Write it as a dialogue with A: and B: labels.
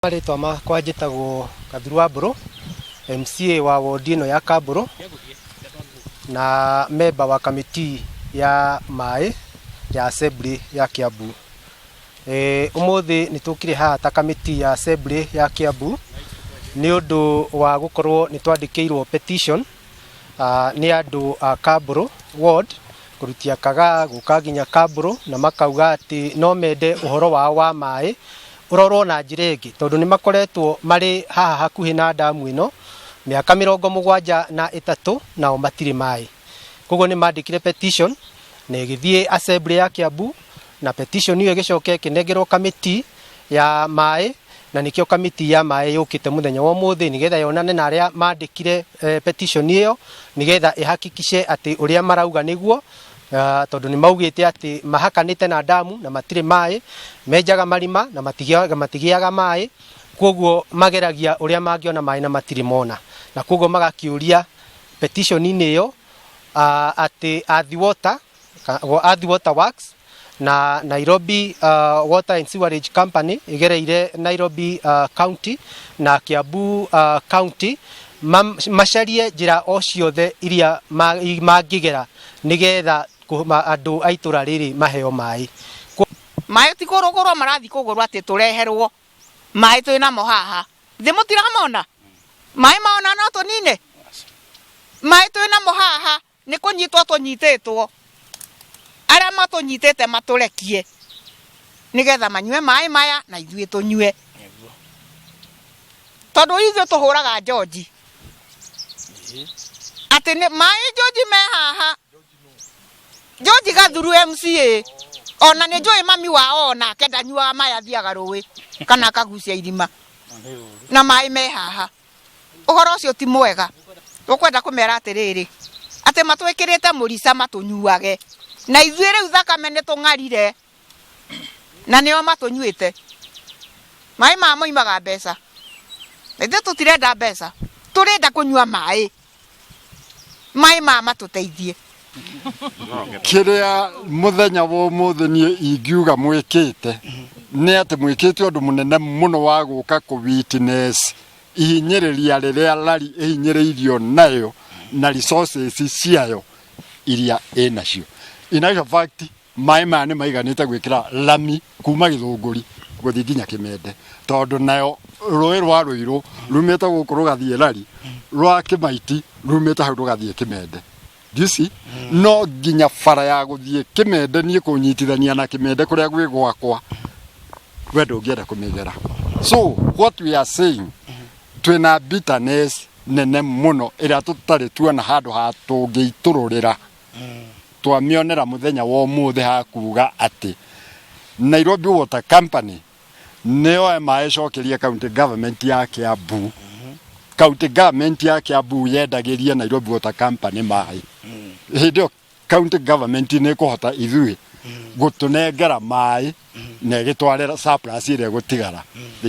A: Maritwa makwa njĩtagwo Gathuru wa Mburu, MCA wa wodi ĩno ya Kamburu na member wa kamiti ya maĩ ya assembly ya Kiambu. Ũmũthĩ nĩtũkire haha ta kamiti ya assembly ya Kiambu nĩ ũndũ wa gũkorwo nĩtwandĩkĩirwo petition nĩ andũ a Kamburu ward kũrutia Kagaa gũka nginya Kamburu, na makauga atĩ no mende ũhoro wao wa maĩ urorwo na njĩra ĩngĩ tondũ nĩ makoretwo marĩ haha hakuhĩ na damu ĩno mĩaka 73 nao matirĩ maĩ. Koguo nĩ mandĩkire petition na ĩgĩthiĩ assembly ya Kiambu, na petition ĩyo ĩgĩcoka ĩkĩnengerwo kamiti ya maĩ, na nĩkĩo kamiti ya maĩ yũkĩte mũthenya wa ũmũthĩ nĩgetha yonane na arĩa mandĩkire petition ĩyo nĩgetha ĩhakikice atĩ ũrĩa marauga nĩguo. Tondũ nĩ maugĩte atĩ mahakanĩte na damu na matirĩ maĩ, menjaga marima na matigĩaga maĩ, koguo mageragia ũrĩa mangĩona maĩ na matirĩ mona, na koguo magakĩũria petition-inĩ ĩyo atĩ Athi Water Works na Nairobi Water and Sewerage Company igereire Nairobi County na Kiambu County macarie njĩra o ciothe iria mangĩgera nĩgetha andũ a itũra rĩrĩ maheo maĩ.
B: Maĩ ti kũrũgũrwo marathi kũgũrwo atĩ tũreherwo maĩ twĩ namo haha. Thĩ mũtiramona maĩ maona no tũnine, maĩ twĩ namo haha nĩ kũnyitwo tũnyitĩtwo, arĩa matũnyitĩte matũrekie nĩgetha manyue maĩ maya na ithuĩ tũnyue, tondũ ithuĩ tũhũraga George atĩ maĩ George me haha. George Gathuru MCA ona nĩ njũĩ mami wao ona kendanyua maĩ athiaga rũĩ kana akagucia irima na maĩ me haha. Ũhoro ũcio ti mwega, tũkwenda kũmera atĩrĩrĩ atĩ matwĩkĩrĩte mũrica matũnyuage, na ithuĩ rĩu thakame nĩ tũng'arire na nĩo matũnyuĩte. Maĩ ma moimaga mbeca, ithuĩ tũtirenda mbeca, tũrenda kũnyua maĩ, maĩ ma matũteithie.
C: Kĩrĩa mũthenya wa ũmũthĩ niĩ ingiuga mwĩkĩte nĩ atĩ mwĩkĩte ũndũ mũnene mũno wa gũka kũ witness ihinyĩrĩria rĩrĩa rari ĩhinyĩrĩirio nayo na resources ciayo iria ĩnacio. In actual fact maĩ maya nĩ maiganĩte gwĩkĩra lami kuma Gĩthũngũri gũthiĩ nginya Kĩmende, tondũ nayo rũĩ rwa Rũirũ rumĩte gũkũ rũgathiĩ rari, rwa Kĩmaiti rumĩte hau rũgathiĩ Kĩmende. Disi no nginya bara ya gũthiĩ Kĩmende niĩ kũnyitithania na Kĩmende kũrĩa gwĩ gwakwa we ndũngĩenda kũmĩgera. So what we are saying, twĩna bitterness nene mũno ĩrĩa tũtarĩ tuona handũ ha tũngĩitũrũrĩra twamĩonera mũthenya wa ũmũthĩ ha kuga atĩ Nairobi Water Company nĩyo maĩ cokerie county government ya Kiambu. County government ya Kiambu yendagĩria Nairobi Water Company maĩ. Hĩndĩ ĩyo county government nĩ kũhota ithuĩ gũtũnengera maĩ na ĩgĩtwarĩra surplus ĩrĩa gũtigara thĩinĩ